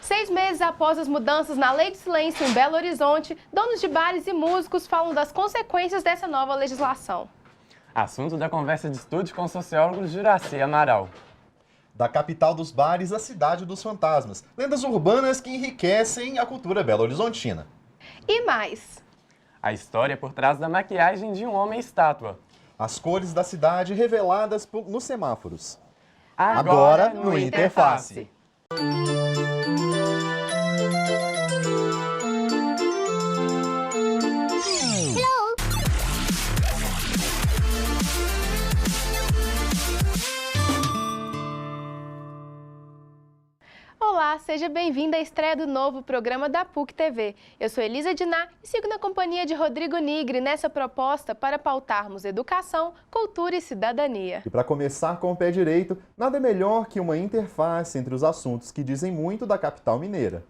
6 meses após as mudanças na Lei de Silêncio em Belo Horizonte, donos de bares e músicos falam das consequências dessa nova legislação. Assunto da conversa de estúdio com o sociólogo Juraci Amaral. Da capital dos bares à cidade dos fantasmas. Lendas urbanas que enriquecem a cultura belo-horizontina. E mais. A história por trás da maquiagem de um homem-estátua. As cores da cidade reveladas nos semáforos. Agora no Interface. Olá, seja bem-vindo à estreia do novo programa da PUC TV. Eu sou Elisa Diná e sigo na companhia de Rodrigo Nigri nessa proposta para pautarmos educação, cultura e cidadania. E para começar com o pé direito, nada melhor que uma interface entre os assuntos que dizem muito da capital mineira.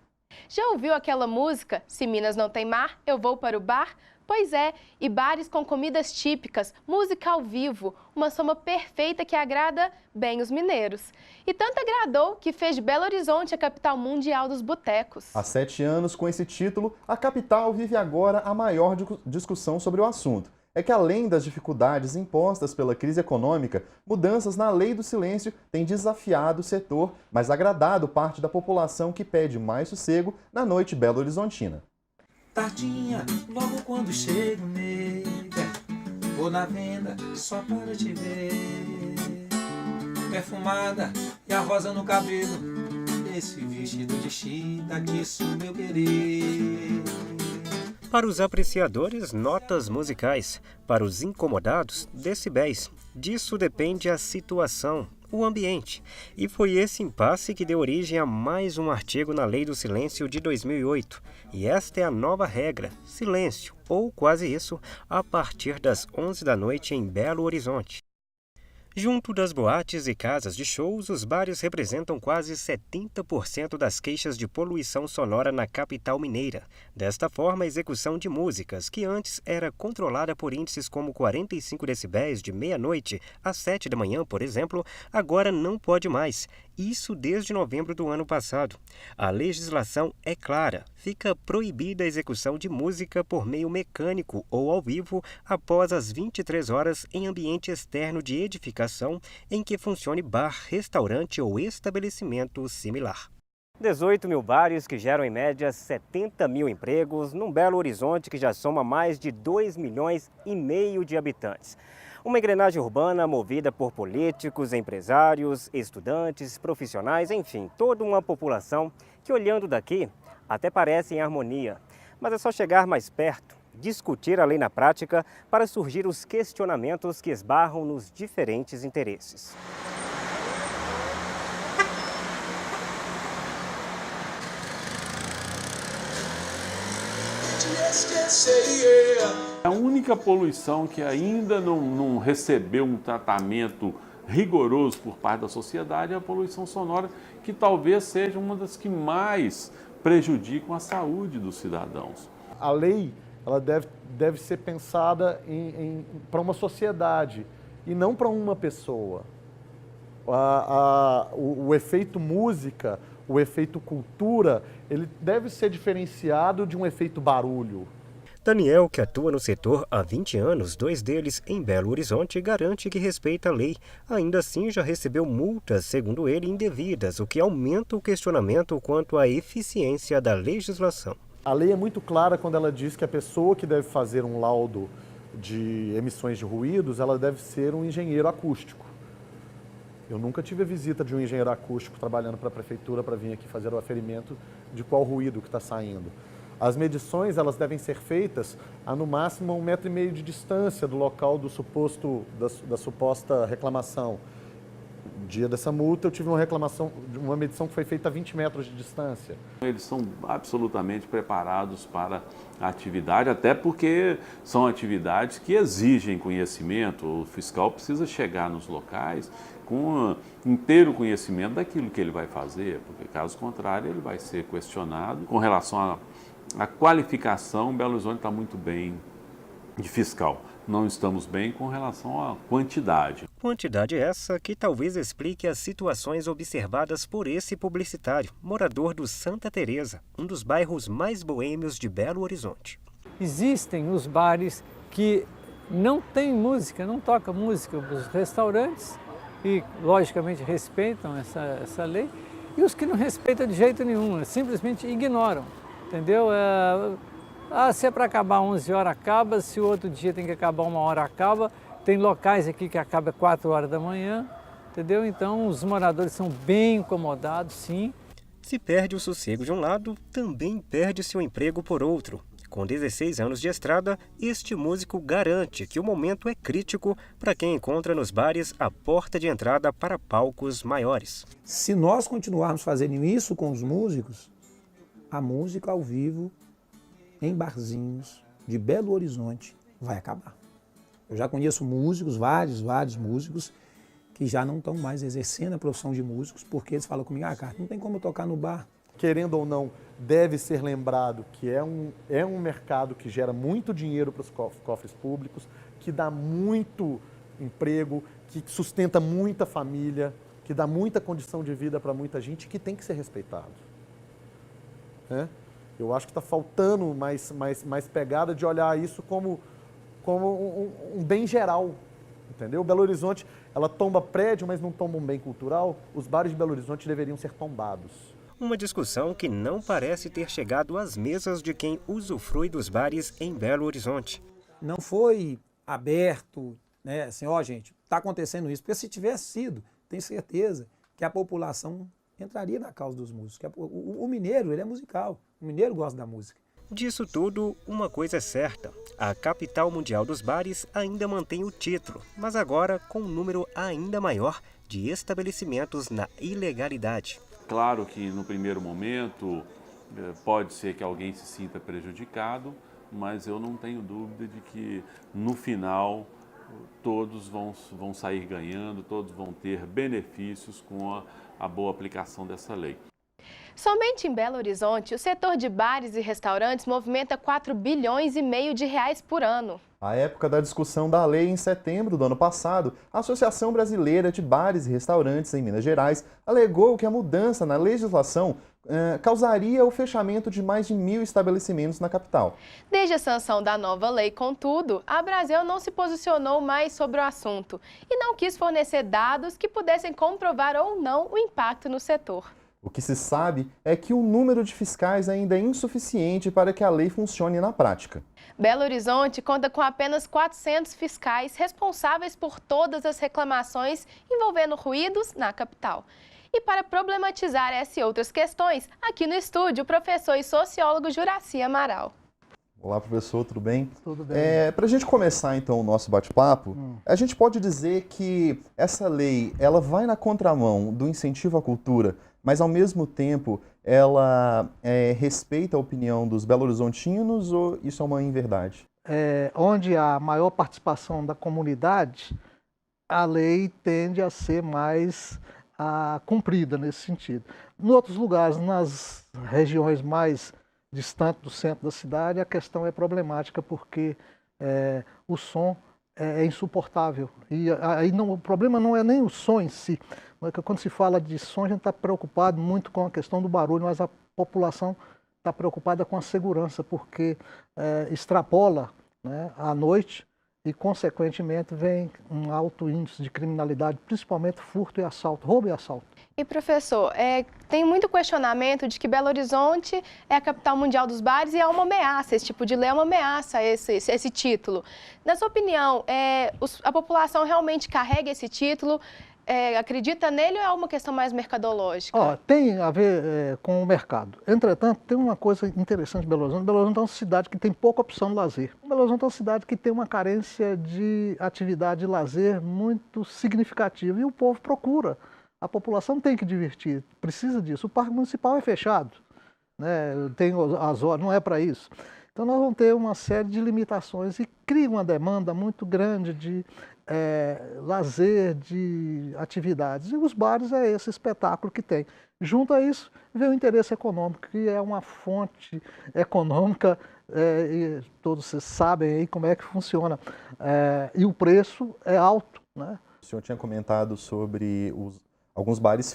Já ouviu aquela música, Se Minas Não Tem Mar, Eu Vou para o Bar? Pois é, e bares com comidas típicas, música ao vivo, uma soma perfeita que agrada bem os mineiros. E tanto agradou que fez de Belo Horizonte a capital mundial dos botecos. Há 7 anos, com esse título, a capital vive agora a maior discussão sobre o assunto. É que além das dificuldades impostas pela crise econômica, mudanças na Lei do Silêncio têm desafiado o setor, mas agradado parte da população que pede mais sossego na noite belo-horizontina. Tardinha, logo quando chego, nega, vou na venda só para te ver. Perfumada e a rosa no cabelo, esse vestido de chita que isso meu querer. Para os apreciadores, notas musicais. Para os incomodados, decibéis. Disso depende a situação, o ambiente. E foi esse impasse que deu origem a mais um artigo na Lei do Silêncio de 2008. E esta é a nova regra, silêncio, ou quase isso, a partir das 11 da noite em Belo Horizonte. Junto das boates e casas de shows, os bares representam quase 70% das queixas de poluição sonora na capital mineira. Desta forma, a execução de músicas, que antes era controlada por índices como 45 decibéis de meia-noite às 7 da manhã, por exemplo, agora não pode mais. Isso desde novembro do ano passado. A legislação é clara. Fica proibida a execução de música por meio mecânico ou ao vivo após as 23 horas em ambiente externo de edificação em que funcione bar, restaurante ou estabelecimento similar. 18 mil bares que geram em média 70 mil empregos num Belo Horizonte que já soma mais de 2,5 milhões de habitantes. Uma engrenagem urbana movida por políticos, empresários, estudantes, profissionais, enfim, toda uma população que, olhando daqui, até parece em harmonia. Mas é só chegar mais perto, discutir a lei na prática para surgir os questionamentos que esbarram nos diferentes interesses. A única poluição que ainda não recebeu um tratamento rigoroso por parte da sociedade é a poluição sonora, que talvez seja uma das que mais prejudicam a saúde dos cidadãos. A lei ela deve ser pensada para uma sociedade e não para uma pessoa. O efeito música, o efeito cultura, ele deve ser diferenciado de um efeito barulho. Daniel, que atua no setor há 20 anos, 2 deles em Belo Horizonte, garante que respeita a lei. Ainda assim, já recebeu multas, segundo ele, indevidas, o que aumenta o questionamento quanto à eficiência da legislação. A lei é muito clara quando ela diz que a pessoa que deve fazer um laudo de emissões de ruídos, ela deve ser um engenheiro acústico. Eu nunca tive a visita de um engenheiro acústico trabalhando para a prefeitura para vir aqui fazer o aferimento de qual ruído que está saindo. As medições elas devem ser feitas a no máximo 1,5 metro de distância do local da suposta reclamação. No dia dessa multa eu tive uma medição que foi feita a 20 metros de distância. Eles são absolutamente preparados para a atividade, até porque são atividades que exigem conhecimento. O fiscal precisa chegar nos locais com inteiro conhecimento daquilo que ele vai fazer, porque caso contrário ele vai ser questionado. Com relação à qualificação, Belo Horizonte está muito bem de fiscal. não estamos bem com relação à quantidade. Quantidade essa que talvez explique as situações observadas por esse publicitário, morador do Santa Teresa, um dos bairros mais boêmios de Belo Horizonte. Existem os bares que não tem música, não toca música, os restaurantes, e logicamente respeitam essa lei, e os que não respeitam de jeito nenhum, simplesmente ignoram, entendeu? Se é para acabar 11 horas, acaba, se o outro dia tem que acabar 1 hora, acaba. Tem locais aqui que acaba 4 horas da manhã, entendeu? Então os moradores são bem incomodados, sim. Se perde o sossego de um lado, também perde-se o emprego por outro. Com 16 anos de estrada, este músico garante que o momento é crítico para quem encontra nos bares a porta de entrada para palcos maiores. Se nós continuarmos fazendo isso com os músicos, a música ao vivo em barzinhos de Belo Horizonte vai acabar. Eu já conheço músicos, vários músicos, que já não estão mais exercendo a profissão de músicos, porque eles falam comigo, cara, não tem como eu tocar no bar. Querendo ou não, deve ser lembrado que é um mercado que gera muito dinheiro para os cofres públicos, que dá muito emprego, que sustenta muita família, que dá muita condição de vida para muita gente, que tem que ser respeitado. Né? Eu acho que está faltando mais pegada de olhar isso como um bem geral, entendeu? Belo Horizonte, ela tomba prédio, mas não tomba um bem cultural. Os bares de Belo Horizonte deveriam ser tombados. Uma discussão que não parece ter chegado às mesas de quem usufrui dos bares em Belo Horizonte. Não foi aberto, né, assim, gente, está acontecendo isso, porque se tivesse sido, tenho certeza que a população entraria na causa dos músicos. O mineiro, ele é musical, o mineiro gosta da música. Disso tudo, uma coisa é certa, a capital mundial dos bares ainda mantém o título, mas agora com um número ainda maior de estabelecimentos na ilegalidade. Claro que no primeiro momento pode ser que alguém se sinta prejudicado, mas eu não tenho dúvida de que no final todos vão sair ganhando, todos vão ter benefícios com a boa aplicação dessa lei. Somente em Belo Horizonte, o setor de bares e restaurantes movimenta 4,5 bilhões de reais por ano. À época da discussão da lei, em setembro do ano passado, a Associação Brasileira de Bares e Restaurantes em Minas Gerais alegou que a mudança na legislação causaria o fechamento de mais de 1.000 estabelecimentos na capital. Desde a sanção da nova lei, contudo, a Brasel não se posicionou mais sobre o assunto e não quis fornecer dados que pudessem comprovar ou não o impacto no setor. O que se sabe é que o número de fiscais ainda é insuficiente para que a lei funcione na prática. Belo Horizonte conta com apenas 400 fiscais responsáveis por todas as reclamações envolvendo ruídos na capital. E para problematizar essa e outras questões, aqui no estúdio, o professor e sociólogo Juraci Amaral. Olá, professor, tudo bem? Tudo bem. Para a gente começar, então, o nosso bate-papo, a gente pode dizer que essa lei ela vai na contramão do incentivo à cultura, mas, ao mesmo tempo, ela respeita a opinião dos belo-horizontinos ou isso é uma inverdade? Onde há maior participação da comunidade, a lei tende a ser mais cumprida nesse sentido. Em outros lugares, nas regiões mais distantes do centro da cidade, a questão é problemática porque o som é insuportável. E aí o problema não é nem o som em si. Quando se fala de som, a gente está preocupado muito com a questão do barulho, mas a população está preocupada com a segurança, porque extrapola, né, à noite e, consequentemente, vem um alto índice de criminalidade, principalmente furto e assalto, roubo e assalto. E, professor, tem muito questionamento de que Belo Horizonte é a capital mundial dos bares e é uma ameaça, esse tipo de lei é uma ameaça, esse título. Na sua opinião, a população realmente carrega esse título? Acredita nele ou é uma questão mais mercadológica? Tem a ver com o mercado. Entretanto, tem uma coisa interessante de Belo Horizonte. Belo Horizonte é uma cidade que tem pouca opção de lazer. Belo Horizonte é uma cidade que tem uma carência de atividade de lazer muito significativa e o povo procura. A população tem que divertir, precisa disso. O parque municipal é fechado, né? Tem as horas, não é para isso. Então nós vamos ter uma série de limitações e cria uma demanda muito grande lazer, de atividades. E os bares é esse espetáculo que tem. Junto a isso, vem o interesse econômico, que é uma fonte econômica, e todos vocês sabem aí como é que funciona. E o preço é alto, né? O senhor tinha comentado sobre alguns bares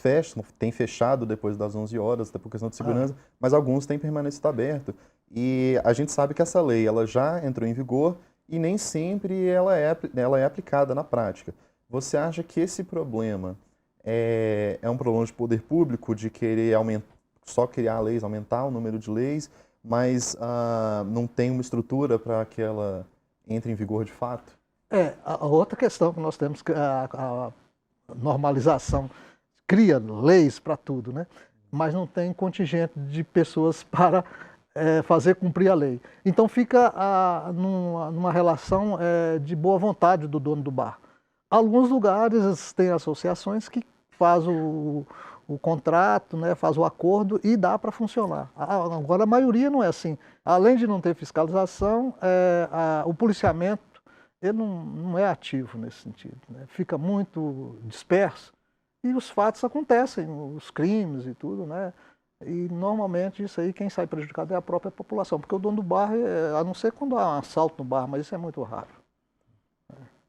têm fechado depois das 11 horas, até por questão de segurança, mas alguns têm permanecido aberto. E a gente sabe que essa lei ela já entrou em vigor e nem sempre ela é aplicada na prática. Você acha que esse problema é um problema de poder público, de querer só criar leis, aumentar o número de leis, mas não tem uma estrutura para que ela entre em vigor de fato? A outra questão que nós temos, a normalização cria leis para tudo, né? Mas não tem contingente de pessoas para fazer cumprir a lei. Então fica numa relação de boa vontade do dono do bar. Alguns lugares têm associações que faz o contrato, né, faz o acordo e dá para funcionar. Agora a maioria não é assim. Além de não ter fiscalização, o policiamento ele não é ativo nesse sentido, né? Fica muito disperso e os fatos acontecem, os crimes e tudo, né? E normalmente isso aí quem sai prejudicado é a própria população, porque o dono do bar, a não ser quando há um assalto no bar, mas isso é muito raro.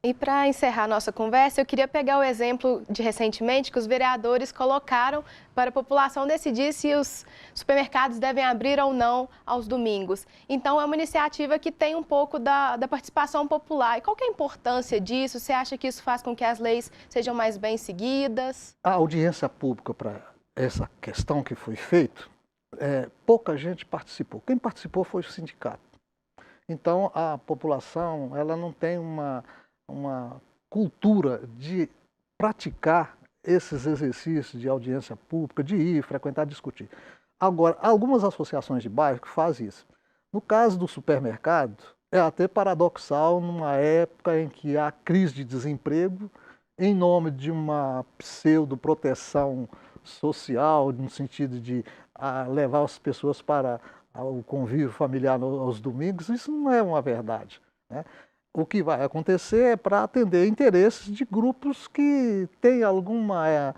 E para encerrar nossa conversa, eu queria pegar o exemplo de recentemente que os vereadores colocaram para a população decidir se os supermercados devem abrir ou não aos domingos. Então é uma iniciativa que tem um pouco da participação popular. E qual que é a importância disso? Você acha que isso faz com que as leis sejam mais bem seguidas? A audiência pública para essa questão que foi feita, pouca gente participou. Quem participou foi o sindicato. Então a população ela não tem uma cultura de praticar esses exercícios de audiência pública, de ir, frequentar, discutir. Agora, algumas associações de bairro que fazem isso. No caso do supermercado, é até paradoxal numa época em que há crise de desemprego, em nome de uma pseudo-proteção social, no sentido de levar as pessoas para o convívio familiar aos domingos, isso não é uma verdade, né? O que vai acontecer é para atender interesses de grupos que têm alguma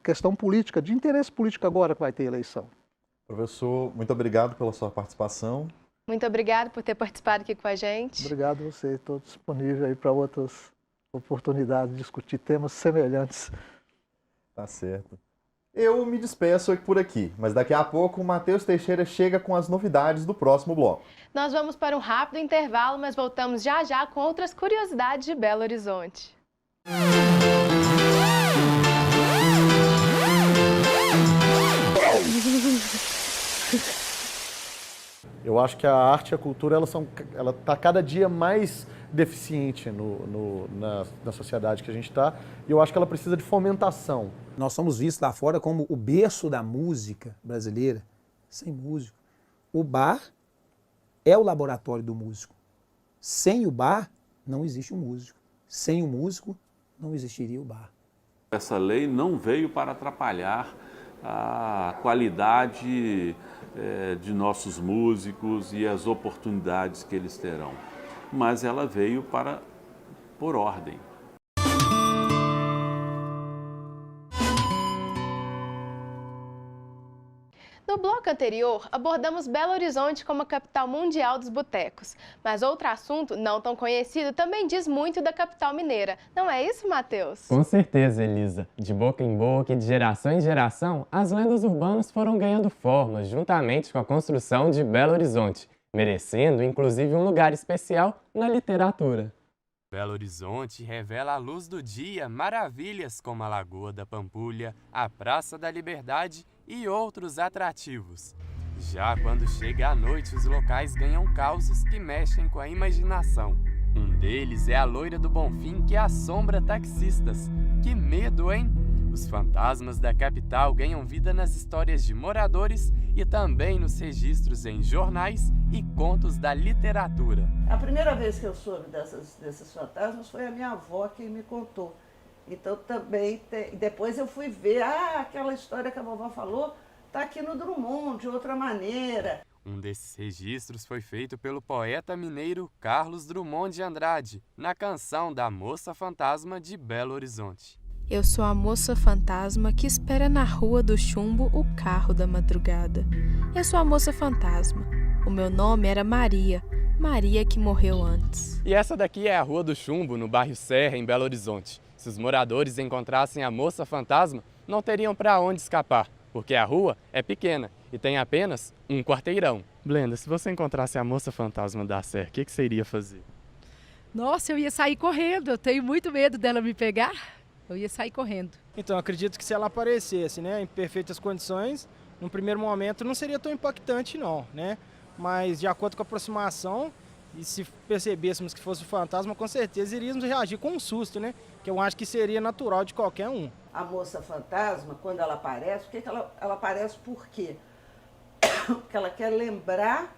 questão política, de interesse político agora que vai ter eleição. Professor, muito obrigado pela sua participação. Muito obrigado por ter participado aqui com a gente. Obrigado a você, estou disponível aí para outras oportunidades de discutir temas semelhantes. Tá certo. Eu me despeço por aqui, mas daqui a pouco o Matheus Teixeira chega com as novidades do próximo bloco. Nós vamos para um rápido intervalo, mas voltamos já já com outras curiosidades de Belo Horizonte. Eu acho que a arte e a cultura ela está cada dia mais deficiente na sociedade que a gente está, e eu acho que ela precisa de fomentação. Nós somos vistos lá fora como o berço da música brasileira, sem músico. O bar é o laboratório do músico. Sem o bar, não existe um músico. Sem o músico, não existiria o bar. Essa lei não veio para atrapalhar a qualidade de nossos músicos e as oportunidades que eles terão, mas ela veio por ordem. No bloco anterior, abordamos Belo Horizonte como a capital mundial dos botecos. Mas outro assunto, não tão conhecido, também diz muito da capital mineira. Não é isso, Matheus? Com certeza, Elisa. De boca em boca e de geração em geração, as lendas urbanas foram ganhando forma, juntamente com a construção de Belo Horizonte, merecendo, inclusive, um lugar especial na literatura. Belo Horizonte revela à luz do dia maravilhas como a Lagoa da Pampulha, a Praça da Liberdade e outros atrativos. Já quando chega a noite, os locais ganham causos que mexem com a imaginação. Um deles é a Loira do Bonfim, que assombra taxistas. Que medo, hein? Os fantasmas da capital ganham vida nas histórias de moradores e também nos registros em jornais e contos da literatura. A primeira vez que eu soube desses fantasmas foi a minha avó quem me contou. Então também, depois eu fui ver, aquela história que a vovó falou, está aqui no Drummond, de outra maneira. Um desses registros foi feito pelo poeta mineiro Carlos Drummond de Andrade, na canção da Moça Fantasma de Belo Horizonte. Eu sou a moça fantasma que espera na rua do chumbo o carro da madrugada. Eu sou a moça fantasma. O meu nome era Maria, Maria que morreu antes. E essa daqui é a Rua do Chumbo, no bairro Serra, em Belo Horizonte. Se os moradores encontrassem a moça fantasma, não teriam para onde escapar, porque a rua é pequena e tem apenas um quarteirão. Blenda, se você encontrasse a moça fantasma da Serra, o que você iria fazer? Nossa, eu ia sair correndo, eu tenho muito medo dela me pegar, eu ia sair correndo. Então, acredito que se ela aparecesse, né, em perfeitas condições, num primeiro momento não seria tão impactante não, né? Mas de acordo com a aproximação, e se percebêssemos que fosse um fantasma, com certeza iríamos reagir com um susto, né? Que eu acho que seria natural de qualquer um. A moça fantasma, quando ela aparece, ela aparece por quê? Porque ela quer lembrar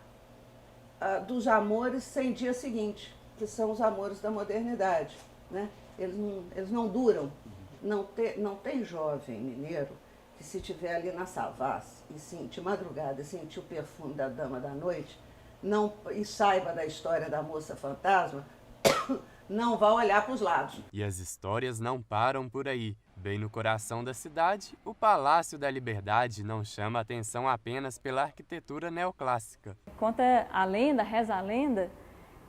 dos amores sem dia seguinte, que são os amores da modernidade, né? Eles não duram. Não tem jovem mineiro que, se estiver ali na Savassi e de madrugada e sentir o perfume da dama da noite e saiba da história da moça fantasma, não vai olhar para os lados. E as histórias não param por aí. Bem no coração da cidade, o Palácio da Liberdade não chama atenção apenas pela arquitetura neoclássica. Conta a lenda, reza a lenda,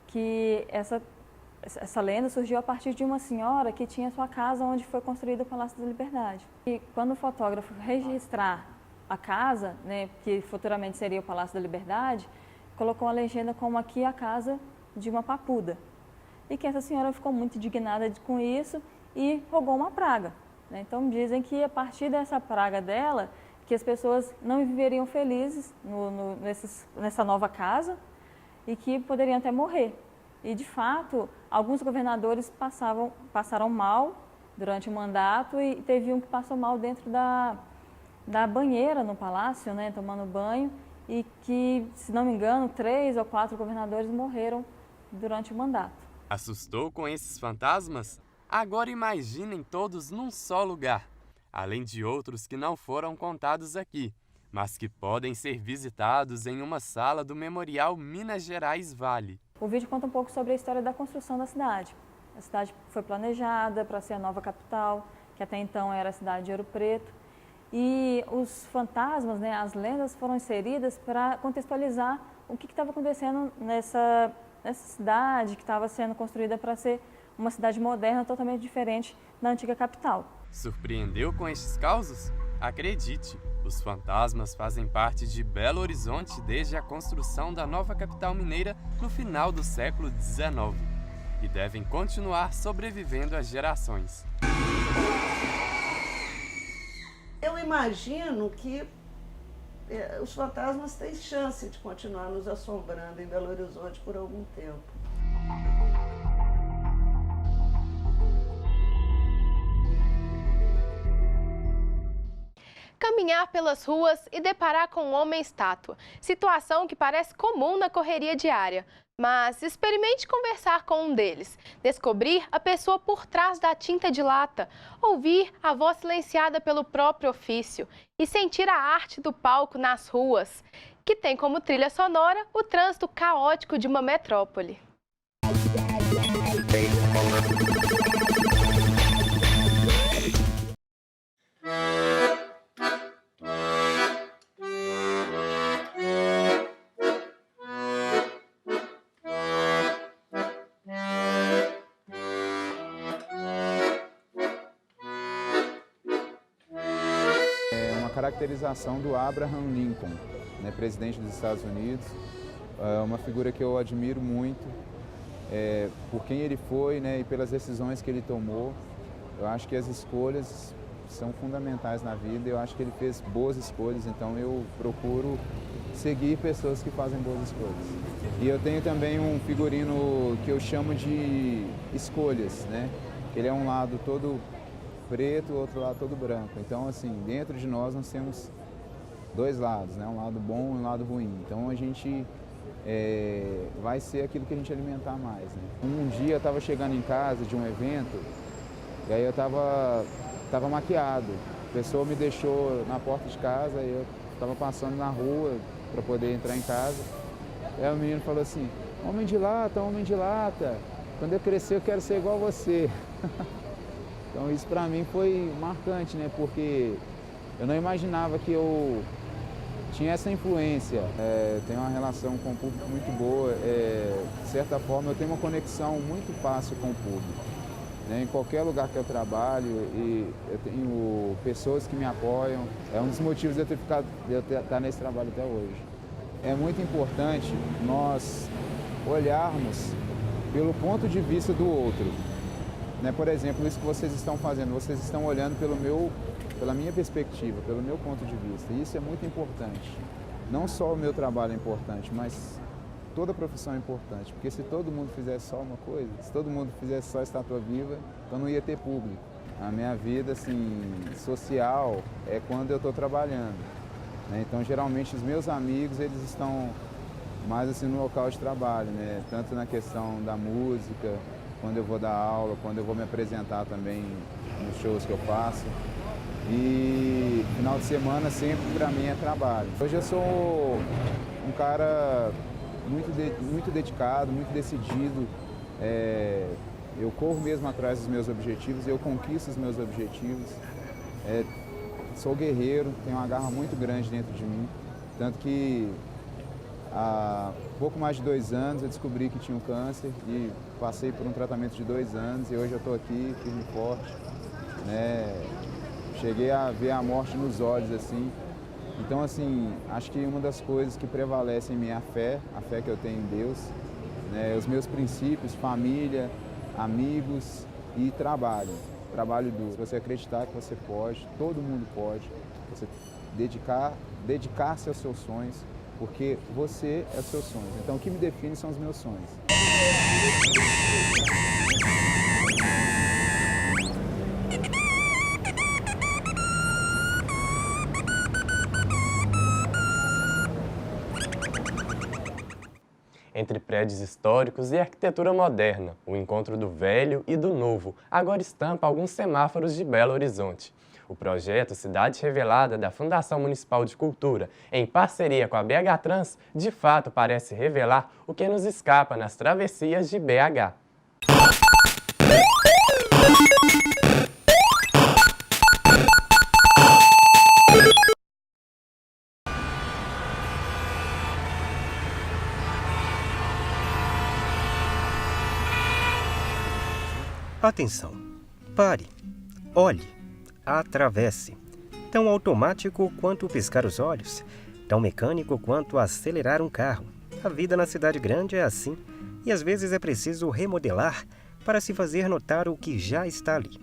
que essa lenda surgiu a partir de uma senhora que tinha sua casa onde foi construído o Palácio da Liberdade. E quando o fotógrafo registrar a casa, né, que futuramente seria o Palácio da Liberdade, colocou uma legenda como aqui a casa de uma papuda. E que essa senhora ficou muito indignada com isso e rogou uma praga. Né? Então dizem que a partir dessa praga dela, que as pessoas não viveriam felizes nessa nova casa e que poderiam até morrer. E, de fato, alguns governadores passaram mal durante o mandato e teve um que passou mal dentro da banheira no palácio, né, tomando banho, e que, se não me engano, 3 ou 4 governadores morreram durante o mandato. Assustou com esses fantasmas? Agora imaginem todos num só lugar, além de outros que não foram contados aqui, mas que podem ser visitados em uma sala do Memorial Minas Gerais Vale. O vídeo conta um pouco sobre a história da construção da cidade. A cidade foi planejada para ser a nova capital, que até então era a cidade de Ouro Preto. E os fantasmas, né, as lendas foram inseridas para contextualizar o que estava acontecendo nessa cidade que estava sendo construída para ser uma cidade moderna, totalmente diferente da antiga capital. Surpreendeu com estes causos? Acredite, os fantasmas fazem parte de Belo Horizonte desde a construção da nova capital mineira no final do século XIX e devem continuar sobrevivendo às gerações. Eu imagino que os fantasmas têm chance de continuar nos assombrando em Belo Horizonte por algum tempo. Caminhar pelas ruas e deparar com um homem-estátua, situação que parece comum na correria diária. Mas experimente conversar com um deles, descobrir a pessoa por trás da tinta de lata, ouvir a voz silenciada pelo próprio ofício e sentir a arte do palco nas ruas, que tem como trilha sonora o trânsito caótico de uma metrópole. Caracterização do Abraham Lincoln, né, presidente dos Estados Unidos, uma figura que eu admiro muito, por quem ele foi, né, e pelas decisões que ele tomou. Eu acho que as escolhas são fundamentais na vida, eu acho que ele fez boas escolhas, então eu procuro seguir pessoas que fazem boas escolhas. E eu tenho também um figurino que eu chamo de escolhas, né, que ele é um lado todo preto, o outro lado todo branco. Então, assim, dentro de nós temos dois lados, né? Um lado bom e um lado ruim. Então, a gente vai ser aquilo que a gente alimentar mais, né? Um dia eu estava chegando em casa de um evento e aí eu estava maquiado. A pessoa me deixou na porta de casa e eu estava passando na rua, para poder entrar em casa. Aí o menino falou assim, homem de lata, quando eu crescer eu quero ser igual a você. Então isso para mim foi marcante, né? Porque eu não imaginava que eu tinha essa influência. Tenho uma relação com o público muito boa. De certa forma eu tenho uma conexão muito fácil com o público. Né? Em qualquer lugar que eu trabalho, e eu tenho pessoas que me apoiam. É um dos motivos de eu estar nesse trabalho até hoje. É muito importante nós olharmos pelo ponto de vista do outro. Né? Por exemplo, isso que vocês estão fazendo, vocês estão olhando pela minha perspectiva, pelo meu ponto de vista. E isso é muito importante. Não só o meu trabalho é importante, mas toda profissão é importante. Porque se todo mundo fizesse só uma coisa, se todo mundo fizesse só estátua viva, então não ia ter público. A minha vida assim, social é quando eu estou trabalhando. Né? Então, geralmente, os meus amigos, eles estão mais assim no local de trabalho, né? Tanto na questão da música, quando eu vou dar aula, quando eu vou me apresentar também nos shows que eu faço. E final de semana sempre para mim é trabalho. Hoje eu sou um cara muito dedicado, muito decidido. Eu corro mesmo atrás dos meus objetivos, eu conquisto os meus objetivos. Sou guerreiro, tenho uma garra muito grande dentro de mim. Tanto que há pouco mais de 2 anos eu descobri que tinha um câncer e passei por um tratamento de 2 anos e hoje eu estou aqui, firme e forte. Né? Cheguei a ver a morte nos olhos, assim. Então, assim, acho que uma das coisas que prevalece em mim é a fé que eu tenho em Deus, né? Os meus princípios, família, amigos e trabalho. Trabalho duro. Se você acreditar que você pode, todo mundo pode. Você dedicar-se aos seus sonhos, porque você é os seus sonhos. Então, o que me define são os meus sonhos. Entre prédios históricos e arquitetura moderna, o encontro do velho e do novo agora estampa alguns semáforos de Belo Horizonte. O projeto Cidade Revelada da Fundação Municipal de Cultura, em parceria com a BH Trans, de fato parece revelar o que nos escapa nas travessias de BH. Atenção! Pare! Olhe! Atravesse! Tão automático quanto piscar os olhos, tão mecânico quanto acelerar um carro. A vida na cidade grande é assim, e às vezes é preciso remodelar para se fazer notar o que já está ali.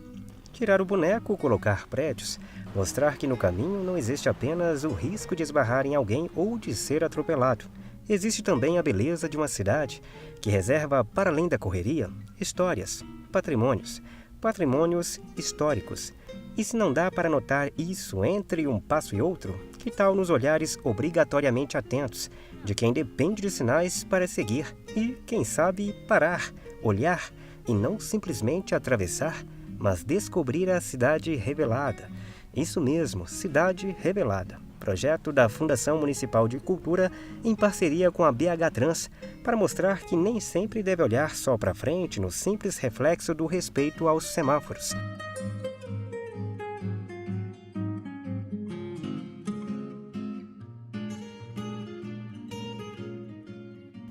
Tirar o boneco, colocar prédios, mostrar que no caminho não existe apenas o risco de esbarrar em alguém ou de ser atropelado. Existe também a beleza de uma cidade que reserva, para além da correria, histórias, patrimônios históricos. E se não dá para notar isso entre um passo e outro, que tal nos olhares obrigatoriamente atentos de quem depende de sinais para seguir e, quem sabe, parar, olhar e não simplesmente atravessar, mas descobrir a Cidade Revelada. Isso mesmo, Cidade Revelada. Projeto da Fundação Municipal de Cultura em parceria com a BH Trans, para mostrar que nem sempre deve olhar só para frente no simples reflexo do respeito aos semáforos.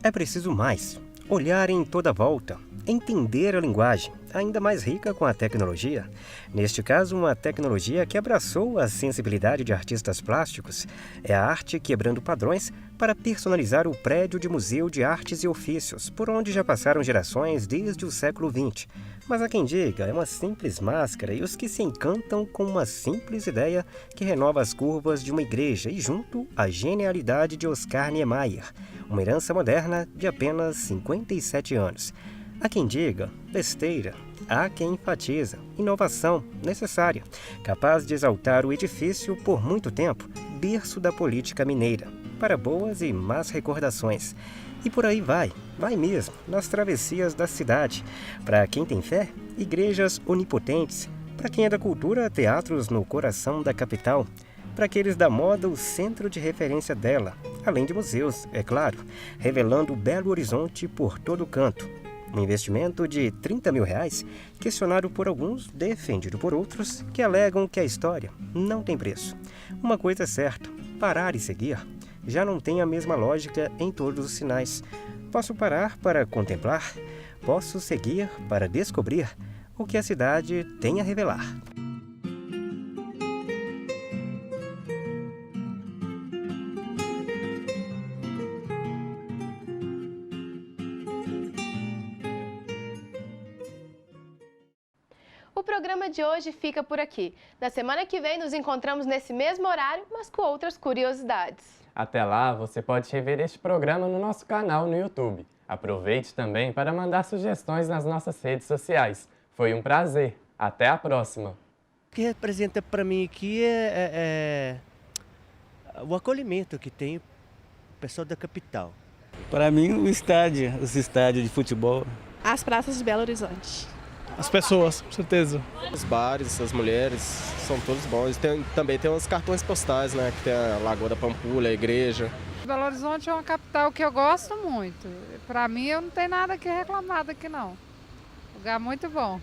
É preciso mais, olhar em toda volta, entender a linguagem, ainda mais rica com a tecnologia. Neste caso, uma tecnologia que abraçou a sensibilidade de artistas plásticos. É a arte quebrando padrões para personalizar o prédio de Museu de Artes e Ofícios, por onde já passaram gerações desde o século XX. Mas há quem diga, é uma simples máscara e os que se encantam com uma simples ideia que renova as curvas de uma igreja e junto a genialidade de Oscar Niemeyer, uma herança moderna de apenas 57 anos. Há quem diga, besteira. Há quem enfatiza, inovação necessária, capaz de exaltar o edifício por muito tempo, berço da política mineira, para boas e más recordações. E por aí vai mesmo, nas travessias da cidade. Para quem tem fé, igrejas onipotentes. Para quem é da cultura, teatros no coração da capital. Para aqueles da moda, o centro de referência dela. além de museus, é claro, revelando Belo Horizonte por todo canto. Um investimento de R$30 mil, questionado por alguns, defendido por outros, que alegam que a história não tem preço. Uma coisa é certa, parar e seguir já não tem a mesma lógica em todos os sinais. Posso parar para contemplar, posso seguir para descobrir o que a cidade tem a revelar. O programa de hoje fica por aqui. Na semana que vem nos encontramos nesse mesmo horário, mas com outras curiosidades. Até lá, você pode rever este programa no nosso canal no YouTube. Aproveite também para mandar sugestões nas nossas redes sociais. Foi um prazer. Até a próxima. O que representa para mim aqui é o acolhimento que tem o pessoal da capital. Para mim, os estádios de futebol. As praças de Belo Horizonte. As pessoas, com certeza. Os bares, as mulheres, são todos bons. Também tem uns cartões postais, né? Que tem a Lagoa da Pampulha, a igreja. Belo Horizonte é uma capital que eu gosto muito. Para mim, eu não tenho nada que reclamar daqui, não. Lugar muito bom.